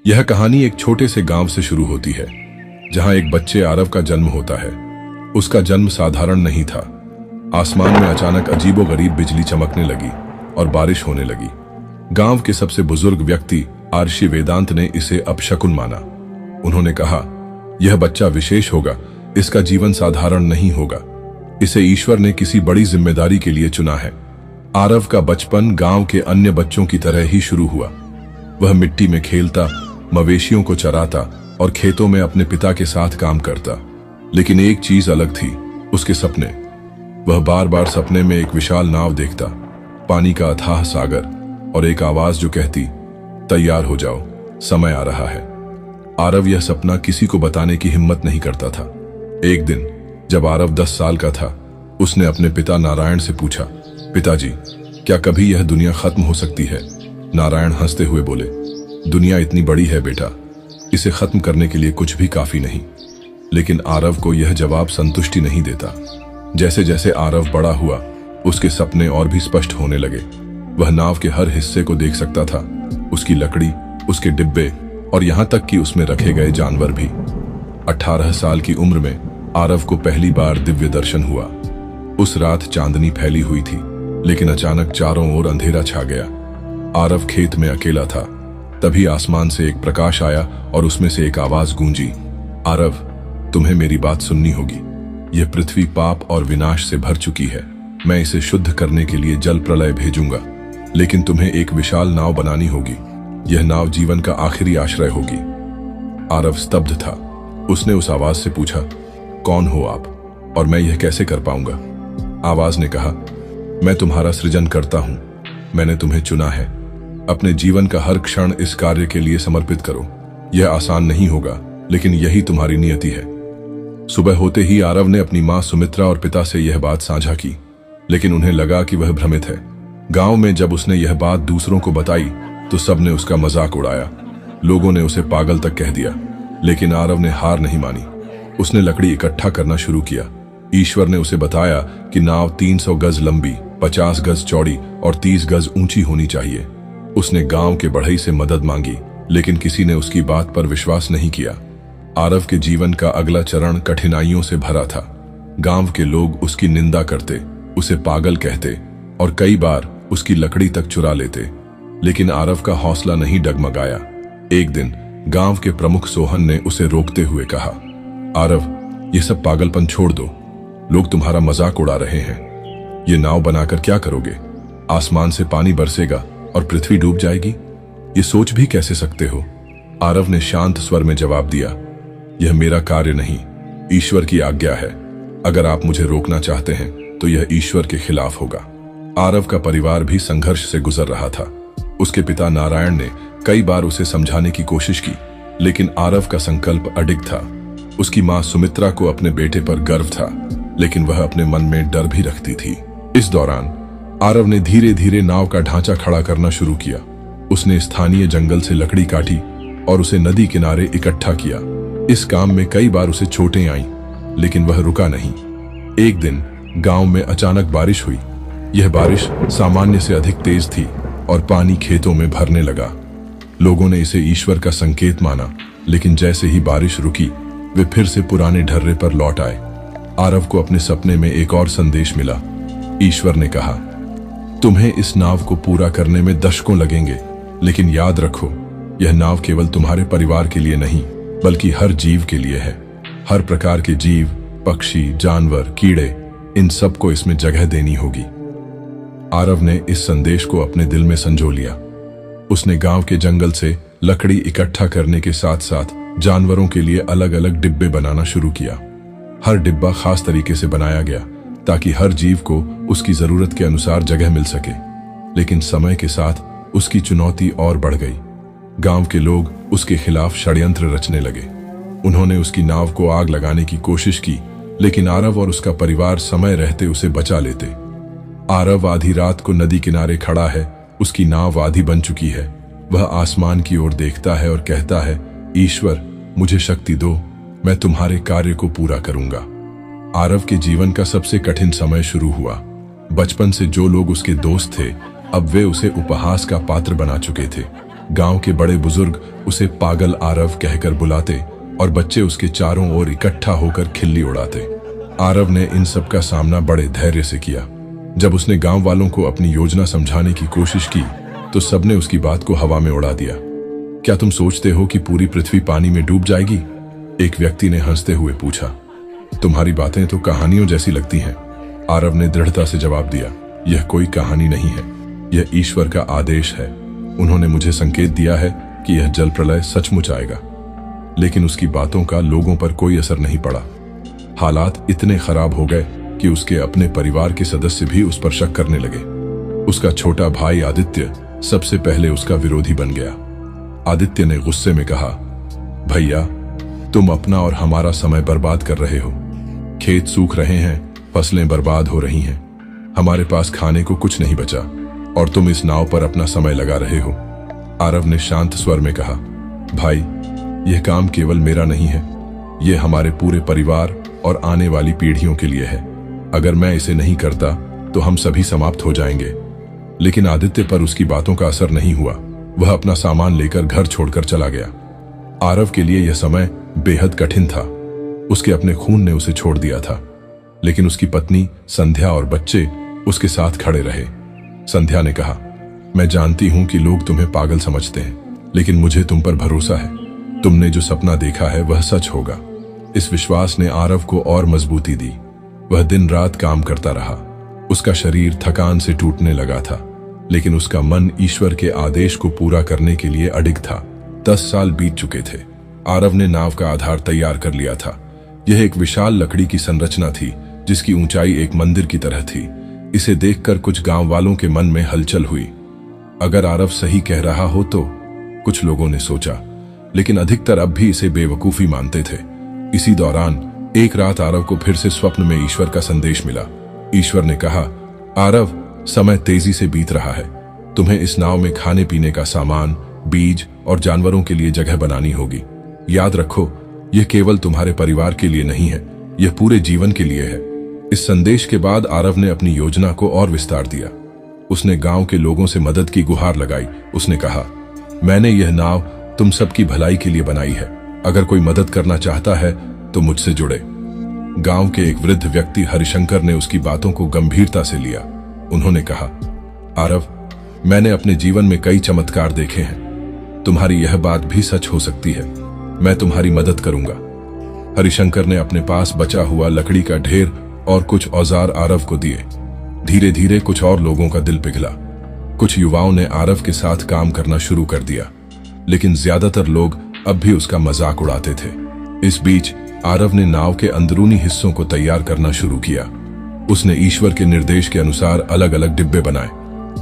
यह कहानी एक छोटे से गांव से शुरू होती है, जहां एक बच्चे आरव का जन्म होता है। उसका जन्म साधारण नहीं था। आसमान में अचानक अजीबोगरीब बिजली चमकने लगी और बारिश होने लगी। गांव के सबसे बुजुर्ग व्यक्ति आर्षि वेदांत ने इसे अपशकुन माना। उन्होंने कहा, यह बच्चा विशेष होगा, इसका जीवन साधारण नहीं होगा, इसे ईश्वर ने किसी बड़ी जिम्मेदारी के लिए चुना है। आरव का बचपन गांव के अन्य बच्चों की तरह ही शुरू हुआ। वह मिट्टी में खेलता, मवेशियों को चराता और खेतों में अपने पिता के साथ काम करता। लेकिन एक चीज अलग थी, उसके सपने। वह बार बार सपने में एक विशाल नाव देखता, पानी का अथाह सागर और एक आवाज जो कहती, तैयार हो जाओ, समय आ रहा है। आरव यह सपना किसी को बताने की हिम्मत नहीं करता था। एक दिन जब आरव 10 साल का था, उसने अपने पिता नारायण से पूछा, पिताजी, क्या कभी यह दुनिया खत्म हो सकती है? नारायण हंसते हुए बोले, दुनिया इतनी बड़ी है बेटा, इसे खत्म करने के लिए कुछ भी काफी नहीं। लेकिन आरव को यह जवाब संतुष्टि नहीं देता। जैसे जैसे आरव बड़ा हुआ, उसके सपने और भी स्पष्ट होने लगे। वह नाव के हर हिस्से को देख सकता था, उसकी लकड़ी, उसके डिब्बे और यहां तक कि उसमें रखे गए जानवर भी। 18 साल की उम्र में आरव को पहली बार दिव्य दर्शन हुआ। उस रात चांदनी फैली हुई थी, लेकिन अचानक चारों ओर अंधेरा छा गया। आरव खेत में अकेला था। तभी आसमान से एक प्रकाश आया और उसमें से एक आवाज गूंजी, आरव, तुम्हें मेरी बात सुननी होगी। यह पृथ्वी पाप और विनाश से भर चुकी है। मैं इसे शुद्ध करने के लिए जल प्रलय भेजूंगा, लेकिन तुम्हें एक विशाल नाव बनानी होगी। यह नाव जीवन का आखिरी आश्रय होगी। आरव स्तब्ध था। उसने उस आवाज से पूछा, कौन हो आप और मैं यह कैसे कर पाऊंगा? आवाज ने कहा, मैं तुम्हारा सृजन करता हूं, मैंने तुम्हें चुना है। अपने जीवन का हर क्षण इस कार्य के लिए समर्पित करो। यह आसान नहीं होगा, लेकिन यही तुम्हारी नियति है। सुबह होते ही आरव ने अपनी मां सुमित्रा और पिता से यह बात साझा की, लेकिन उन्हें लगा कि वह भ्रमित है। गांव में जब उसने यह बात दूसरों को बताई तो सबने उसका मजाक उड़ाया। लोगों ने उसे पागल तक कह दिया, लेकिन आरव ने हार नहीं मानी। उसने लकड़ी इकट्ठा करना शुरू किया। ईश्वर ने उसे बताया कि नाव 300 गज लंबी, 50 गज चौड़ी और 30 गज ऊंची होनी चाहिए। उसने गांव के बढ़ई से मदद मांगी, लेकिन किसी ने उसकी बात पर विश्वास नहीं किया। आरव के जीवन का अगला चरण कठिनाइयों से भरा था। गांव के लोग उसकी निंदा करते, उसे पागल कहते और कई बार उसकी लकड़ी तक चुरा लेते। लेकिन आरव का हौसला नहीं डगमगाया। एक दिन गांव के प्रमुख सोहन ने उसे रोकते हुए कहा, आरव, ये सब पागलपन छोड़ दो। लोग तुम्हारा मजाक उड़ा रहे हैं। ये नाव बनाकर क्या करोगे? आसमान से पानी बरसेगा और पृथ्वी डूब जाएगी। ये सोच भी कैसे सकते हो? आरव ने शांत स्वर में जवाब दिया, यह मेरा कार्य नहीं, ईश्वर की आज्ञा है। अगर आप मुझे रोकना चाहते हैं तो यह ईश्वर के खिलाफ होगा। आरव का परिवार भी संघर्ष से गुजर रहा था। उसके पिता नारायण ने कई बार उसे समझाने की कोशिश की, लेकिन आरव का संकल्प अडिग था। उसकी मां सुमित्रा को अपने बेटे पर गर्व था, लेकिन वह अपने मन में डर भी रखती थी। इस दौरान आरव ने धीरे धीरे नाव का ढांचा खड़ा करना शुरू किया। उसने स्थानीय जंगल से लकड़ी काटी और उसे नदी किनारे इकट्ठा किया। इस काम में कई बार उसे चोटें आईं, लेकिन वह रुका नहीं। एक दिन गांव में अचानक बारिश हुई। यह बारिश सामान्य से अधिक तेज थी और पानी खेतों में भरने लगा। लोगों ने इसे ईश्वर का संकेत माना, लेकिन जैसे ही बारिश रुकी, वे फिर से पुराने ढर्रे पर लौट आए। आरव को अपने सपने में एक और संदेश मिला। ईश्वर ने कहा, तुम्हें इस नाव को पूरा करने में दशकों लगेंगे, लेकिन याद रखो, यह नाव केवल तुम्हारे परिवार के लिए नहीं, बल्कि हर जीव के लिए है। हर प्रकार के जीव, पक्षी, जानवर, कीड़े, इन सबको इसमें जगह देनी होगी। आरव ने इस संदेश को अपने दिल में संजो लिया। उसने गांव के जंगल से लकड़ी इकट्ठा करने के साथ साथ जानवरों के लिए अलग अलग डिब्बे बनाना शुरू किया। हर डिब्बा खास तरीके से बनाया गया ताकि हर जीव को उसकी जरूरत के अनुसार जगह मिल सके। लेकिन समय के साथ उसकी चुनौती और बढ़ गई। गांव के लोग उसके खिलाफ षड्यंत्र रचने लगे। उन्होंने उसकी नाव को आग लगाने की कोशिश की, लेकिन आरव और उसका परिवार समय रहते उसे बचा लेते। आरव आधी रात को नदी किनारे खड़ा है, उसकी नाव आधी बन चुकी है। वह आसमान की ओर देखता है और कहता है, ईश्वर, मुझे शक्ति दो, मैं तुम्हारे कार्य को पूरा करूंगा। आरव के जीवन का सबसे कठिन समय शुरू हुआ। बचपन से जो लोग उसके दोस्त थे, अब वे उसे उपहास का पात्र बना चुके थे। गांव के बड़े बुजुर्ग उसे पागल आरव कहकर बुलाते और बच्चे उसके चारों ओर इकट्ठा होकर खिल्ली उड़ाते। आरव ने इन सब का सामना बड़े धैर्य से किया। जब उसने गांव वालों को अपनी योजना समझाने की कोशिश की तो सबने उसकी बात को हवा में उड़ा दिया। क्या तुम सोचते हो कि पूरी पृथ्वी पानी में डूब जाएगी? एक व्यक्ति ने हंसते हुए पूछा। तुम्हारी बातें तो कहानियों जैसी लगती हैं। आरव ने दृढ़ता से जवाब दिया, यह कोई कहानी नहीं है, यह ईश्वर का आदेश है। उन्होंने मुझे संकेत दिया है कि यह जल प्रलय सचमुच आएगा। लेकिन उसकी बातों का लोगों पर कोई असर नहीं पड़ा। हालात इतने खराब हो गए कि उसके अपने परिवार के सदस्य भी उस पर शक करने लगे। उसका छोटा भाई आदित्य सबसे पहले उसका विरोधी बन गया। आदित्य ने गुस्से में कहा, भैया, तुम अपना और हमारा समय बर्बाद कर रहे हो। खेत सूख रहे हैं, फसलें बर्बाद हो रही हैं, हमारे पास खाने को कुछ नहीं बचा और तुम इस नाव पर अपना समय लगा रहे हो। आरव ने शांत स्वर में कहा, भाई, यह काम केवल मेरा नहीं है, यह हमारे पूरे परिवार और आने वाली पीढ़ियों के लिए है। अगर मैं इसे नहीं करता तो हम सभी समाप्त हो जाएंगे। लेकिन आदित्य पर उसकी बातों का असर नहीं हुआ। वह अपना सामान लेकर घर छोड़कर चला गया। आरव के लिए यह समय बेहद कठिन था। उसके अपने खून ने उसे छोड़ दिया था, लेकिन उसकी पत्नी संध्या और बच्चे उसके साथ खड़े रहे। संध्या ने कहा, मैं जानती हूं कि लोग तुम्हें पागल समझते हैं, लेकिन मुझे तुम पर भरोसा है। तुमने जो सपना देखा है वह सच होगा। इस विश्वास ने आरव को और मजबूती दी। वह दिन रात काम करता रहा। उसका शरीर थकान से टूटने लगा था, लेकिन उसका मन ईश्वर के आदेश को पूरा करने के लिए अडिग था। 10 साल बीत चुके थे। आरव ने नाव का आधार तैयार कर लिया था। यह एक विशाल लकड़ी की संरचना थी, जिसकी ऊंचाई एक मंदिर की तरह थी। इसे देखकर कुछ गांव वालों के मन में हलचल हुई। अगर आरव सही कह रहा हो तो, कुछ लोगों ने सोचा, लेकिन अधिकतर अब भी इसे बेवकूफी मानते थे। इसी दौरान एक रात आरव को फिर से स्वप्न में ईश्वर का संदेश मिला। ईश्वर ने कहा, आरव, समय तेजी से बीत रहा है। तुम्हें इस नाव में खाने पीने का सामान, बीज और जानवरों के लिए जगह बनानी होगी। याद रखो, यह केवल तुम्हारे परिवार के लिए नहीं है, यह पूरे जीवन के लिए है। इस संदेश के बाद आरव ने अपनी योजना को और विस्तार दिया। उसने गांव के लोगों से मदद की गुहार लगाई। उसने कहा, मैंने यह नाव तुम सबकी भलाई के लिए बनाई है। अगर कोई मदद करना चाहता है तो मुझसे जुड़े। गांव के एक वृद्ध व्यक्ति हरिशंकर ने उसकी बातों को गंभीरता से लिया। उन्होंने कहा, आरव, मैंने अपने जीवन में कई चमत्कार देखे हैं। तुम्हारी यह बात भी सच हो सकती है। मैं तुम्हारी मदद करूंगा। हरिशंकर ने अपने पास बचा हुआ लकड़ी का ढेर और कुछ औजार आरव को दिए। धीरे धीरे कुछ और लोगों का दिल पिघला। कुछ युवाओं ने आरव के साथ काम करना शुरू कर दिया, लेकिन ज्यादातर लोग अब भी उसका मजाक उड़ाते थे। इस बीच आरव ने नाव के अंदरूनी हिस्सों को तैयार करना शुरू किया। उसने ईश्वर के निर्देश के अनुसार अलग अलग डिब्बे बनाए।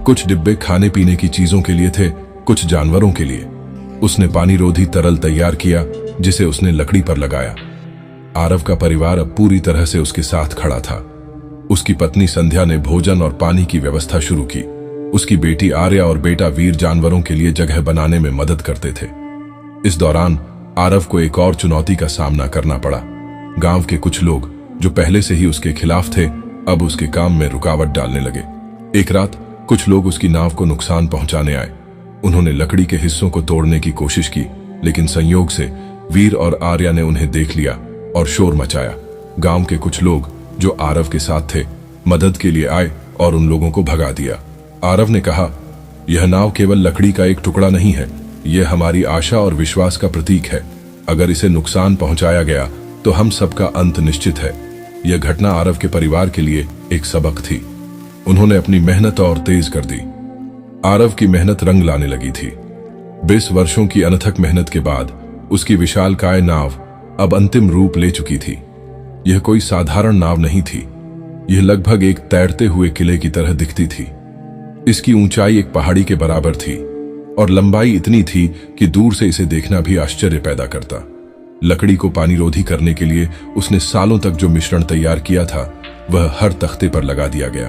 कुछ डिब्बे खाने पीने की चीजों के लिए थे, कुछ जानवरों के लिए। उसने पानी रोधी तरल तैयार किया, जिसे उसने लकड़ी पर लगाया। आरव का परिवार अब पूरी तरह से उसके साथ खड़ा था। उसकी पत्नी संध्या ने भोजन और पानी की व्यवस्था शुरू की। उसकी बेटी आर्या और बेटा वीर जानवरों के लिए जगह बनाने में मदद करते थे। इस दौरान आरव को एक और चुनौती का सामना करना पड़ा। गांव के कुछ लोग, जो पहले से ही उसके खिलाफ थे, अब उसके काम में रुकावट डालने लगे। एक रात कुछ लोग उसकी नाव को नुकसान पहुंचाने आए। उन्होंने लकड़ी के हिस्सों को तोड़ने की कोशिश की, लेकिन संयोग से वीर और आर्या ने उन्हें देख लिया और शोर मचाया। गांव के कुछ लोग, जो आरव के साथ थे, मदद के लिए आए और उन लोगों को भगा दिया। आरव ने कहा, यह नाव केवल लकड़ी का एक टुकड़ा नहीं है, यह हमारी आशा और विश्वास का प्रतीक है। अगर इसे नुकसान पहुंचाया गया तो हम सबका अंत निश्चित है। यह घटना आरव के परिवार के लिए एक सबक थी। उन्होंने अपनी मेहनत और तेज कर दी। आरव की मेहनत रंग लाने लगी थी। 20 वर्षों की अनथक मेहनत के बाद उसकी विशालकाय नाव अब अंतिम रूप ले चुकी थी। यह कोई साधारण नाव नहीं थी। यह लगभग एक तैरते हुए किले की तरह दिखती थी। इसकी ऊंचाई एक पहाड़ी के बराबर थी और लंबाई इतनी थी कि दूर से इसे देखना भी आश्चर्य पैदा करता। लकड़ी को पानी रोधी करने के लिए उसने सालों तक जो मिश्रण तैयार किया था, वह हर तख्ते पर लगा दिया गया।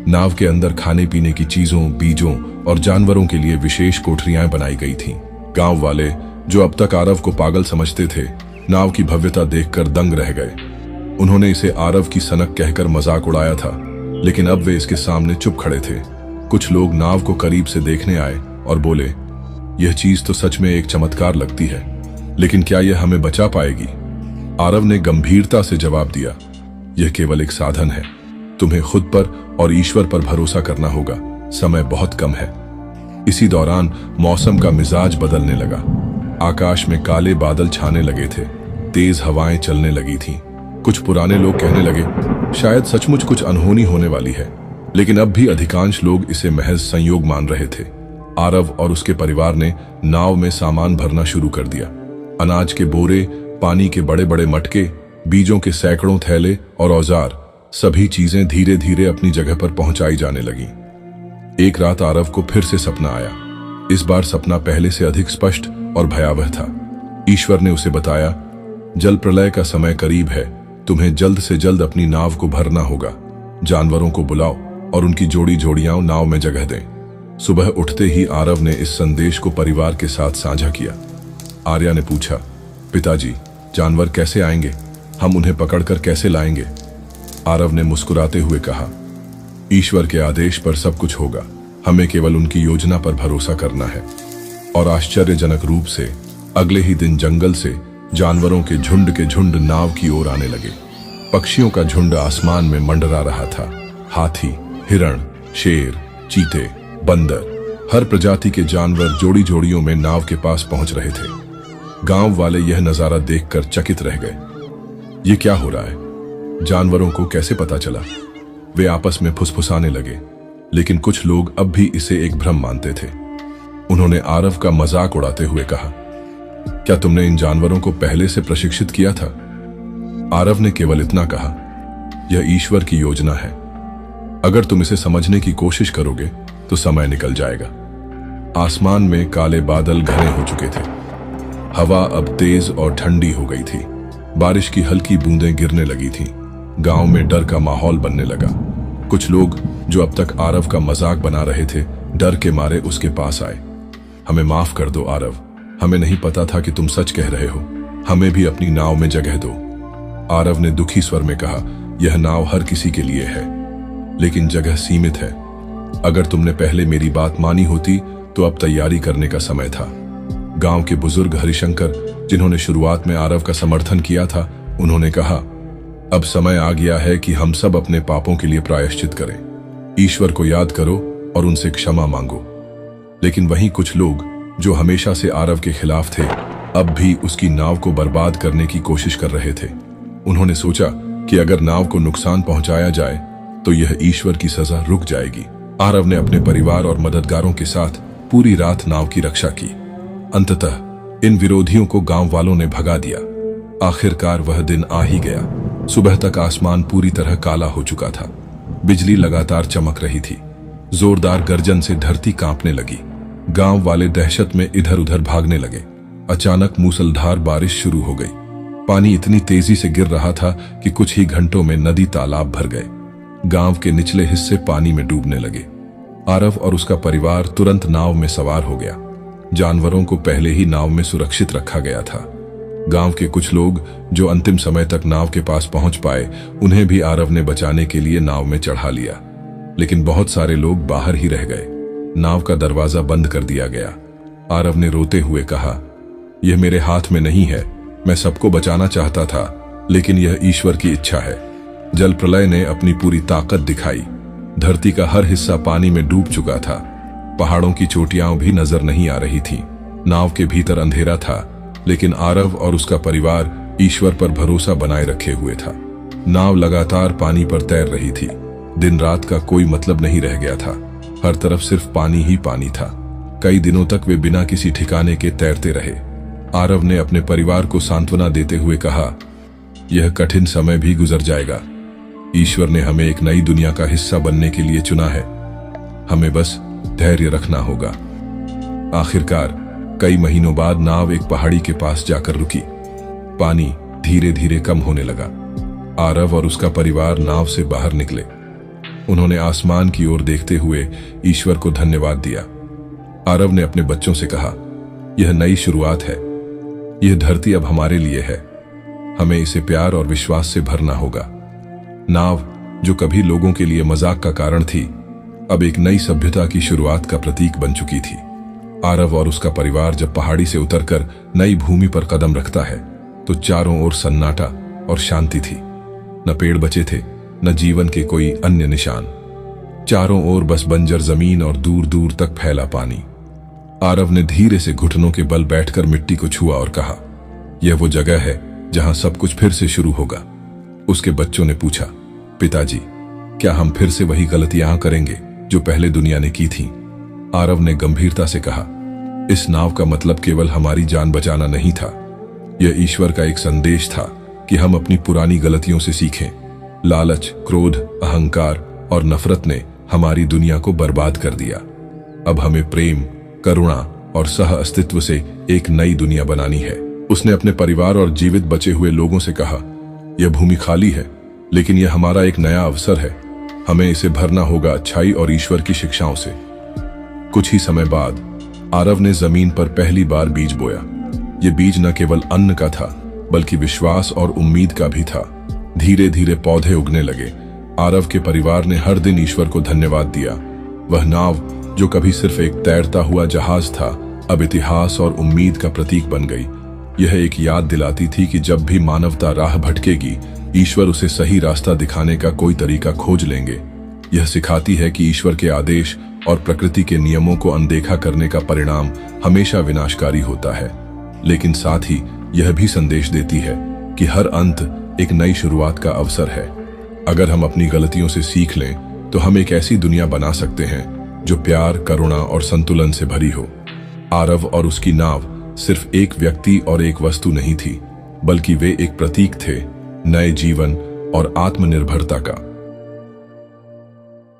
नाव के अंदर खाने पीने की चीजों, बीजों और जानवरों के लिए विशेष कोठरियां बनाई गई थीं। गांव वाले, जो अब तक आरव को पागल समझते थे, नाव की भव्यता देखकर दंग रह गए। उन्होंने इसे आरव की सनक कहकर मजाक उड़ाया था, लेकिन अब वे इसके सामने चुप खड़े थे। कुछ लोग नाव को करीब से देखने आए और बोले, यह चीज तो सच में एक चमत्कार लगती है, लेकिन क्या यह हमें बचा पाएगी? आरव ने गंभीरता से जवाब दिया, यह केवल एक साधन है। तुम्हें खुद पर और ईश्वर पर भरोसा करना होगा। समय बहुत कम है। इसी दौरान मौसम का मिजाज बदलने लगा। आकाश में काले बादल छाने लगे थे, तेज हवाएं चलने लगी थीं। कुछ पुराने लोग कहने लगे शायद सचमुच कुछ अनहोनी होने वाली है, लेकिन अब भी अधिकांश लोग इसे महज संयोग मान रहे थे। आरव और उसके परिवार ने नाव में सामान भरना शुरू कर दिया। अनाज के बोरे, पानी के बड़े बड़े मटके, बीजों के सैकड़ों थैले और औजार, सभी चीजें धीरे धीरे अपनी जगह पर पहुंचाई जाने लगीं। एक रात आरव को फिर से सपना आया। इस बार सपना पहले से अधिक स्पष्ट और भयावह था। ईश्वर ने उसे बताया, जल प्रलय का समय करीब है, तुम्हें जल्द से जल्द अपनी नाव को भरना होगा। जानवरों को बुलाओ और उनकी जोड़ी जोड़ियां नाव में जगह दें। सुबह उठते ही आरव ने इस संदेश को परिवार के साथ साझा किया। आर्या ने पूछा, पिताजी, जानवर कैसे आएंगे? हम उन्हें पकड़कर कैसे लाएंगे? आरव ने मुस्कुराते हुए कहा, ईश्वर के आदेश पर सब कुछ होगा। हमें केवल उनकी योजना पर भरोसा करना है। और आश्चर्यजनक रूप से अगले ही दिन जंगल से जानवरों के झुंड नाव की ओर आने लगे। पक्षियों का झुंड आसमान में मंडरा रहा था। हाथी, हिरण, शेर, चीते, बंदर, हर प्रजाति के जानवर जोड़ी जोड़ियों में नाव के पास पहुंच रहे थे। गांव वाले यह नजारा देखकर चकित रह गए। ये क्या हो रहा है? जानवरों को कैसे पता चला? वे आपस में फुसफुसाने लगे, लेकिन कुछ लोग अब भी इसे एक भ्रम मानते थे। उन्होंने आरव का मजाक उड़ाते हुए कहा, क्या तुमने इन जानवरों को पहले से प्रशिक्षित किया था? आरव ने केवल इतना कहा, यह ईश्वर की योजना है। अगर तुम इसे समझने की कोशिश करोगे तो समय निकल जाएगा। आसमान में काले बादल घने हो चुके थे। हवा अब तेज और ठंडी हो गई थी। बारिश की हल्की बूंदें गिरने लगी थीं। गांव में डर का माहौल बनने लगा। कुछ लोग जो अब तक आरव का मजाक बना रहे थे, डर के मारे उसके पास आए। हमें माफ कर दो आरव, हमें नहीं पता था कि तुम सच कह रहे हो। हमें भी अपनी नाव में जगह दो। आरव ने दुखी स्वर में कहा, यह नाव हर किसी के लिए है, लेकिन जगह सीमित है। अगर तुमने पहले मेरी बात मानी होती तो अब तैयारी करने का समय था। गांव के बुजुर्ग हरिशंकर, जिन्होंने शुरुआत में आरव का समर्थन किया था, उन्होंने कहा, अब समय आ गया है कि हम सब अपने पापों के लिए प्रायश्चित करें। ईश्वर को याद करो और उनसे क्षमा मांगो। लेकिन वहीं कुछ लोग जो हमेशा से आरव के खिलाफ थे, अब भी उसकी नाव को बर्बाद करने की कोशिश कर रहे थे। उन्होंने सोचा कि अगर नाव को नुकसान पहुंचाया जाए तो यह ईश्वर की सजा रुक जाएगी। आरव ने अपने परिवार और मददगारों के साथ पूरी रात नाव की रक्षा की। अंततः इन विरोधियों को गांव वालों ने भगा दिया। आखिरकार वह दिन आ ही गया। सुबह तक आसमान पूरी तरह काला हो चुका था। बिजली लगातार चमक रही थी। जोरदार गर्जन से धरती कांपने लगी। गांव वाले दहशत में इधर उधर भागने लगे। अचानक मूसलधार बारिश शुरू हो गई। पानी इतनी तेजी से गिर रहा था कि कुछ ही घंटों में नदी तालाब भर गए। गांव के निचले हिस्से पानी में डूबने लगे। आरव और उसका परिवार तुरंत नाव में सवार हो गया। जानवरों को पहले ही नाव में सुरक्षित रखा गया था। गांव के कुछ लोग जो अंतिम समय तक नाव के पास पहुंच पाए, उन्हें भी आरव ने बचाने के लिए नाव में चढ़ा लिया। लेकिन बहुत सारे लोग बाहर ही रह गए। नाव का दरवाजा बंद कर दिया गया। आरव ने रोते हुए कहा, यह मेरे हाथ में नहीं है। मैं सबको बचाना चाहता था, लेकिन यह ईश्वर की इच्छा है। जल प्रलय ने अपनी पूरी ताकत दिखाई। धरती का हर हिस्सा पानी में डूब चुका था। पहाड़ों की चोटियां भी नजर नहीं आ रही थीं। नाव के भीतर अंधेरा था, लेकिन आरव और उसका परिवार ईश्वर पर भरोसा बनाए रखे हुए था। नाव लगातार पानी पर तैर रही थी। दिन रात का कोई मतलब नहीं रह गया था। हर तरफ सिर्फ पानी ही पानी था। कई दिनों तक वे बिना किसी ठिकाने के तैरते रहे। आरव ने अपने परिवार को सांत्वना देते हुए कहा, यह कठिन समय भी गुजर जाएगा। ईश्वर ने हमें एक नई दुनिया का हिस्सा बनने के लिए चुना है। हमें बस धैर्य रखना होगा। आखिरकार कई महीनों बाद नाव एक पहाड़ी के पास जाकर रुकी। पानी धीरे धीरे कम होने लगा। आरव और उसका परिवार नाव से बाहर निकले। उन्होंने आसमान की ओर देखते हुए ईश्वर को धन्यवाद दिया। आरव ने अपने बच्चों से कहा, यह नई शुरुआत है। यह धरती अब हमारे लिए है। हमें इसे प्यार और विश्वास से भरना होगा। नाव जो कभी लोगों के लिए मजाक का कारण थी, अब एक नई सभ्यता की शुरुआत का प्रतीक बन चुकी थी। आरव और उसका परिवार जब पहाड़ी से उतरकर नई भूमि पर कदम रखता है तो चारों ओर सन्नाटा और शांति थी। न पेड़ बचे थे, न जीवन के कोई अन्य निशान। चारों ओर बस बंजर जमीन और दूर दूर तक फैला पानी। आरव ने धीरे से घुटनों के बल बैठकर मिट्टी को छुआ और कहा, यह वो जगह है जहां सब कुछ फिर से शुरू होगा। उसके बच्चों ने पूछा, पिताजी, क्या हम फिर से वही गलतियां करेंगे जो पहले दुनिया ने की थीं? आरव ने गंभीरता से कहा, इस नाव का मतलब केवल हमारी जान बचाना नहीं था। यह ईश्वर का एक संदेश था कि हम अपनी पुरानी गलतियों से सीखें। लालच, क्रोध, अहंकार और नफरत ने हमारी दुनिया को बर्बाद कर दिया। अब हमें प्रेम, करुणा और सह अस्तित्व से एक नई दुनिया बनानी है। उसने अपने परिवार और जीवित बचे हुए लोगों से कहा, यह भूमि खाली है, लेकिन यह हमारा एक नया अवसर है। हमें इसे भरना होगा अच्छाई और ईश्वर की शिक्षाओं से। कुछ ही समय बाद आरव ने जमीन पर पहली बार बीज बोया। यह बीज न केवल अन्न का था, बल्कि विश्वास और उम्मीद का भी था। धीरे धीरे पौधे उगने लगे। आरव के परिवार ने हर दिन ईश्वर को धन्यवाद दिया। वह नाव, जो कभी सिर्फ एक तैरता हुआ जहाज था, अब इतिहास और उम्मीद का प्रतीक बन गई। यह एक याद दिलाती थी कि जब भी मानवता राह भटकेगी, ईश्वर उसे सही रास्ता दिखाने का कोई तरीका खोज लेंगे। यह सिखाती है कि ईश्वर के आदेश और प्रकृति के नियमों को अनदेखा करने का परिणाम हमेशा विनाशकारी होता है, लेकिन साथ ही यह भी संदेश देती है कि हर अंत एक नई शुरुआत का अवसर है। अगर हम अपनी गलतियों से सीख लें तो हम एक ऐसी दुनिया बना सकते हैं जो प्यार, करुणा और संतुलन से भरी हो। आरव और उसकी नाव सिर्फ एक व्यक्ति और एक वस्तु नहीं थी, बल्कि वे एक प्रतीक थे नए जीवन और आत्मनिर्भरता का।